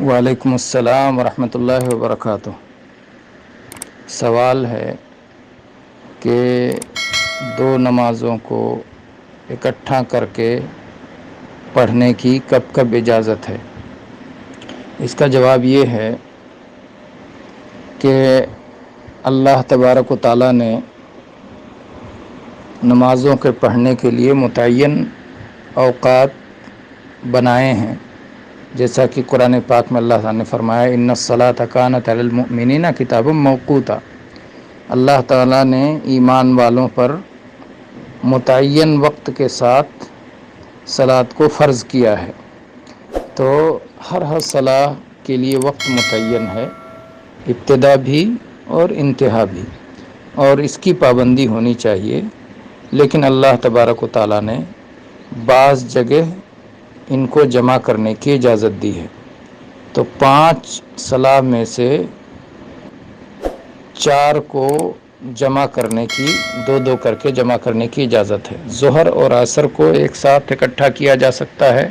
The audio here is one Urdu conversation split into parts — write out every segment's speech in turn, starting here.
وعلیکم السلام ورحمۃ اللہ وبرکاتہ۔ سوال ہے کہ دو نمازوں کو اکٹھا کر کے پڑھنے کی کب کب اجازت ہے؟ اس کا جواب یہ ہے کہ اللہ تبارک و تعالیٰ نے نمازوں کے پڑھنے کے لیے متعین اوقات بنائے ہیں، جیسا کہ قرآن پاک میں اللہ تعالیٰ نے فرمایا ان الصلاۃ کانت علی المؤمنین کتابا موقوتا۔ اللہ تعالیٰ نے ایمان والوں پر متعین وقت کے ساتھ صلاۃ کو فرض کیا ہے، تو ہر صلاح کے لیے وقت متعین ہے، ابتدا بھی اور انتہا بھی، اور اس کی پابندی ہونی چاہیے۔ لیکن اللہ تبارک و تعالیٰ نے بعض جگہ ان کو جمع کرنے کی اجازت دی ہے، تو 5 صلاح میں سے 4 کو جمع کرنے کی، 2 کر کے جمع کرنے کی اجازت ہے۔ ظہر اور عصر کو ایک ساتھ اکٹھا کیا جا سکتا ہے،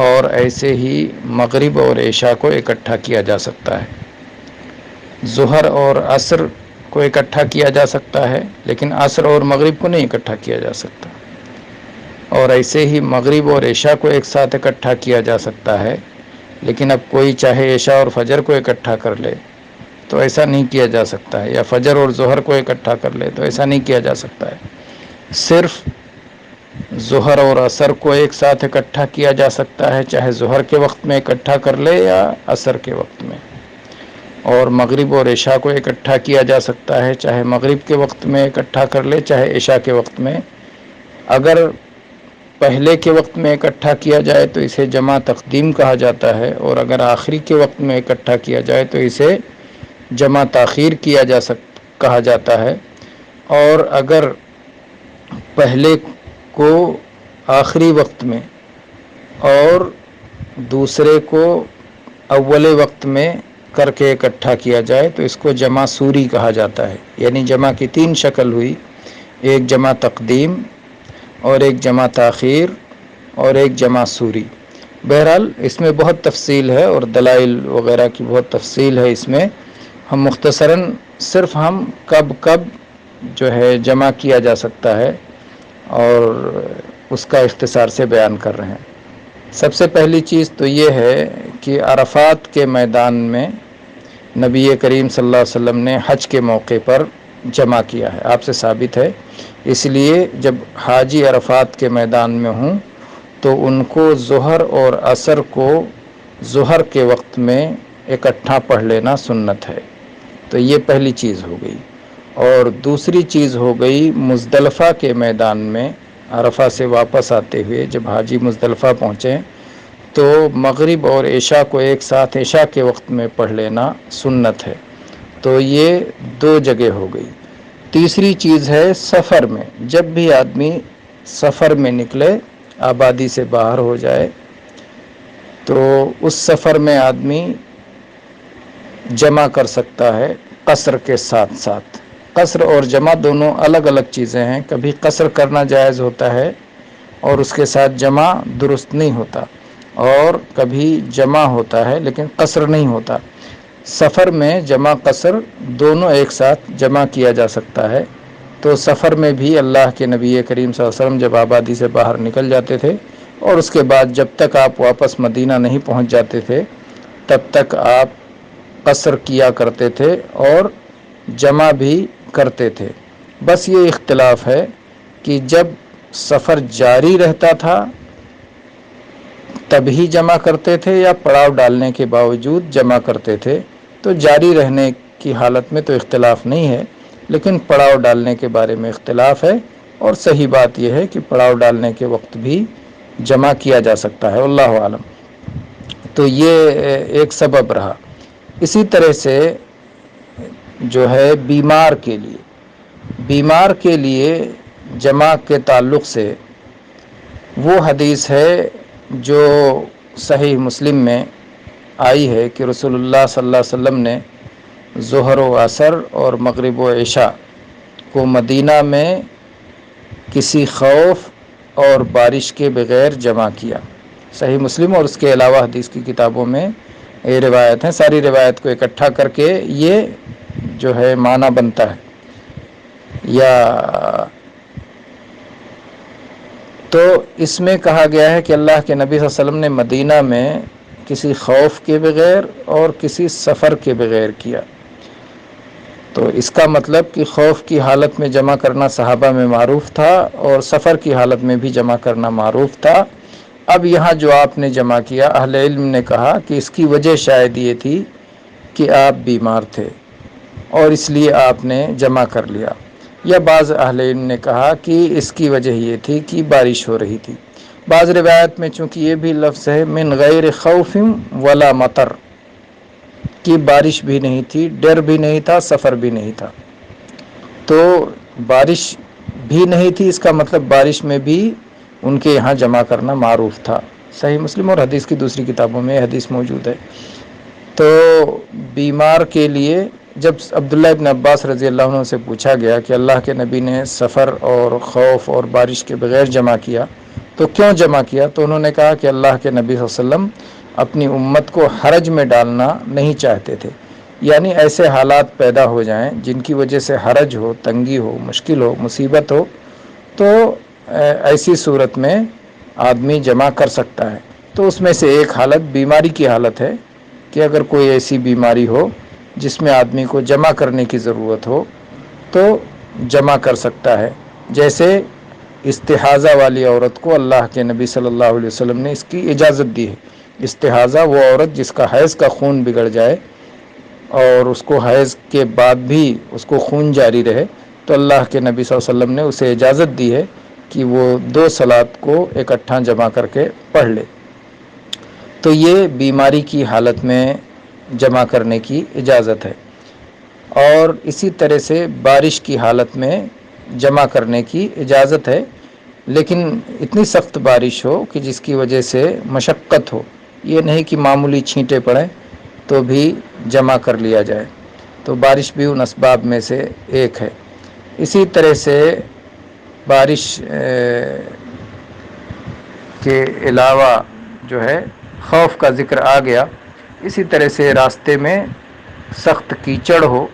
اور ایسے ہی مغرب اور عشاء کو اکٹھا کیا جا سکتا ہے۔ ظہر اور عصر کو اکٹھا کیا جا سکتا ہے، لیکن عصر اور مغرب کو نہیں اکٹھا کیا جا سکتا، اور ایسے ہی مغرب اور عشاء کو ایک ساتھ اکٹھا کیا جا سکتا ہے، لیکن اب کوئی چاہے عشاء اور فجر کو اکٹھا کر لے تو ایسا نہیں کیا جا سکتا ہے، یا فجر اور ظہر کو اکٹھا کر لے تو ایسا نہیں کیا جا سکتا ہے۔ صرف ظہر اور عصر کو ایک ساتھ اکٹھا کیا جا سکتا ہے، چاہے ظہر کے وقت میں اکٹھا کر لے یا عصر کے وقت میں، اور مغرب اور عشاء کو اکٹھا کیا جا سکتا ہے، چاہے مغرب کے وقت میں اکٹھا کر لے چاہے عشاء کے وقت میں۔ اگر پہلے کے وقت میں اکٹھا کیا جائے تو اسے جمع تقدیم کہا جاتا ہے، اور اگر آخری کے وقت میں اکٹھا کیا جائے تو اسے جمع تاخیر کہا جاتا ہے۔ اور اگر پہلے کو آخری وقت میں اور دوسرے کو اول وقت میں کر کے اکٹھا کیا جائے تو اس کو جمع سوری کہا جاتا ہے۔ یعنی جمع کی 3 شکل ہوئی، ایک جمع تقدیم اور ایک جمع تاخیر اور ایک جمع سوری۔ بہرحال اس میں بہت تفصیل ہے اور دلائل وغیرہ کی بہت تفصیل ہے اس میں، ہم مختصراً صرف ہم کب کب جو ہے جمع کیا جا سکتا ہے اور اس کا اختصار سے بیان کر رہے ہیں۔ سب سے پہلی چیز تو یہ ہے کہ عرفات کے میدان میں نبی کریم صلی اللہ علیہ وسلم نے حج کے موقع پر جمع کیا ہے، آپ سے ثابت ہے۔ اس لیے جب حاجی عرفات کے میدان میں ہوں تو ان کو ظہر اور عصر کو ظہر کے وقت میں اکٹھا پڑھ لینا سنت ہے۔ تو یہ پہلی چیز ہو گئی، اور دوسری چیز ہو گئی مزدلفہ کے میدان میں عرفہ سے واپس آتے ہوئے جب حاجی مزدلفہ پہنچیں تو مغرب اور عشاء کو ایک ساتھ عشاء کے وقت میں پڑھ لینا سنت ہے۔ تو یہ 2 جگہ ہو گئی۔ تیسری چیز ہے سفر میں، جب بھی آدمی سفر میں نکلے، آبادی سے باہر ہو جائے، تو اس سفر میں آدمی جمع کر سکتا ہے قصر کے ساتھ ساتھ۔ قصر اور جمع دونوں الگ الگ چیزیں ہیں، کبھی قصر کرنا جائز ہوتا ہے اور اس کے ساتھ جمع درست نہیں ہوتا، اور کبھی جمع ہوتا ہے لیکن قصر نہیں ہوتا۔ سفر میں جمع قصر دونوں ایک ساتھ جمع کیا جا سکتا ہے۔ تو سفر میں بھی اللہ کے نبی کریم صلی اللہ علیہ وسلم جب آبادی سے باہر نکل جاتے تھے اور اس کے بعد جب تک آپ واپس مدینہ نہیں پہنچ جاتے تھے تب تک آپ قصر کیا کرتے تھے اور جمع بھی کرتے تھے۔ بس یہ اختلاف ہے کہ جب سفر جاری رہتا تھا تبھی جمع کرتے تھے یا پڑاؤ ڈالنے کے باوجود جمع کرتے تھے، تو جاری رہنے کی حالت میں تو اختلاف نہیں ہے، لیکن پڑاؤ ڈالنے کے بارے میں اختلاف ہے، اور صحیح بات یہ ہے کہ پڑاؤ ڈالنے کے وقت بھی جمع کیا جا سکتا ہے، اللہ عالم۔ تو یہ ایک سبب رہا۔ اسی طرح سے جو ہے بیمار کے لیے جمع کے تعلق سے وہ حدیث ہے جو صحیح مسلم میں آئی ہے کہ رسول اللہ صلی اللہ علیہ وسلم نے ظہر و عصر اور مغرب و عشاء کو مدینہ میں کسی خوف اور بارش کے بغیر جمع کیا۔ صحیح مسلم اور اس کے علاوہ حدیث کی کتابوں میں یہ روایت ہیں، ساری روایت کو اکٹھا کر کے یہ جو ہے معنی بنتا ہے. یا تو اس میں کہا گیا ہے کہ اللہ کے نبی صلی اللہ علیہ وسلم نے مدینہ میں کسی خوف کے بغیر اور کسی سفر کے بغیر کیا. تو اس کا مطلب کہ خوف کی حالت میں جمع کرنا صحابہ میں معروف تھا اور سفر کی حالت میں بھی جمع کرنا معروف تھا. اب یہاں جو آپ نے جمع کیا، اہل علم نے کہا کہ اس کی وجہ شاید یہ تھی کہ آپ بیمار تھے اور اس لیے آپ نے جمع کر لیا. یا بعض اہل علم نے کہا کہ اس کی وجہ یہ تھی کہ بارش ہو رہی تھی. بعض روایت میں چونکہ یہ بھی لفظ ہے من غیر خوف ولا مطر، کہ بارش بھی نہیں تھی، ڈر بھی نہیں تھا، سفر بھی نہیں تھا. تو بارش بھی نہیں تھی، اس کا مطلب بارش میں بھی ان کے یہاں جمع کرنا معروف تھا. صحیح مسلم اور حدیث کی دوسری کتابوں میں حدیث موجود ہے. تو بیمار کے لیے جب عبداللہ ابن عباس رضی اللہ عنہ سے پوچھا گیا کہ اللہ کے نبی نے سفر اور خوف اور بارش کے بغیر جمع کیا تو کیوں جمع کیا، تو انہوں نے کہا کہ اللہ کے نبی صلی اللہ علیہ وسلم اپنی امت کو حرج میں ڈالنا نہیں چاہتے تھے. یعنی ایسے حالات پیدا ہو جائیں جن کی وجہ سے حرج ہو، تنگی ہو، مشکل ہو، مصیبت ہو، تو ایسی صورت میں آدمی جمع کر سکتا ہے. تو اس میں سے ایک حالت بیماری کی حالت ہے کہ اگر کوئی ایسی بیماری ہو جس میں آدمی کو جمع کرنے کی ضرورت ہو تو جمع کر سکتا ہے. جیسے استحاضہ والی عورت کو اللہ کے نبی صلی اللہ علیہ وسلم نے اس کی اجازت دی ہے. استحاضہ وہ عورت جس کا حیض کا خون بگڑ جائے اور اس کو حیض کے بعد بھی اس کو خون جاری رہے، تو اللہ کے نبی صلی اللہ علیہ وسلم نے اسے اجازت دی ہے کہ وہ 2 صلات کو اکٹھا جمع کر کے پڑھ لے. تو یہ بیماری کی حالت میں جمع کرنے کی اجازت ہے. اور اسی طرح سے بارش کی حالت میں جمع کرنے کی اجازت ہے، لیکن اتنی سخت بارش ہو کہ جس کی وجہ سے مشقت ہو، یہ نہیں کہ معمولی چھینٹیں پڑیں تو بھی جمع کر لیا جائے. تو بارش بھی ان اسباب میں سے ایک ہے. اسی طرح سے بارش کے علاوہ جو ہے خوف کا ذکر آ گیا. اسی طرح سے راستے میں سخت کیچڑ ہو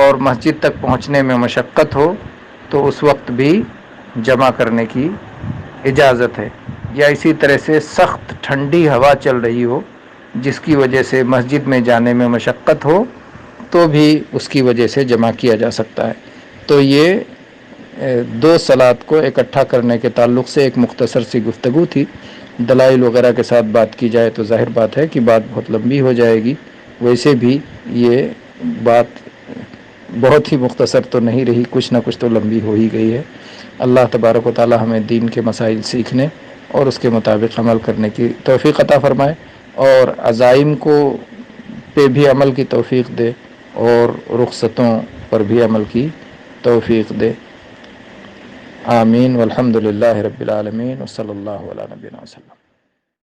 اور مسجد تک پہنچنے میں مشقت ہو تو اس وقت بھی جمع کرنے کی اجازت ہے. یا اسی طرح سے سخت ٹھنڈی ہوا چل رہی ہو جس کی وجہ سے مسجد میں جانے میں مشقت ہو تو بھی اس کی وجہ سے جمع کیا جا سکتا ہے. تو یہ 2 صلات کو اکٹھا کرنے کے تعلق سے ایک مختصر سی گفتگو تھی. دلائل وغیرہ کے ساتھ بات کی جائے تو ظاہر بات ہے کہ بات بہت لمبی ہو جائے گی. ویسے بھی یہ بات بہت ہی مختصر تو نہیں رہی، کچھ نہ کچھ تو لمبی ہو ہی گئی ہے. اللہ تبارک و تعالی ہمیں دین کے مسائل سیکھنے اور اس کے مطابق عمل کرنے کی توفیق عطا فرمائے اور عزائم کو پہ بھی عمل کی توفیق دے اور رخصتوں پر بھی عمل کی توفیق دے. آمین والحمد للہ رب العالمین وصلی اللہ علیہ نبینا وسلم.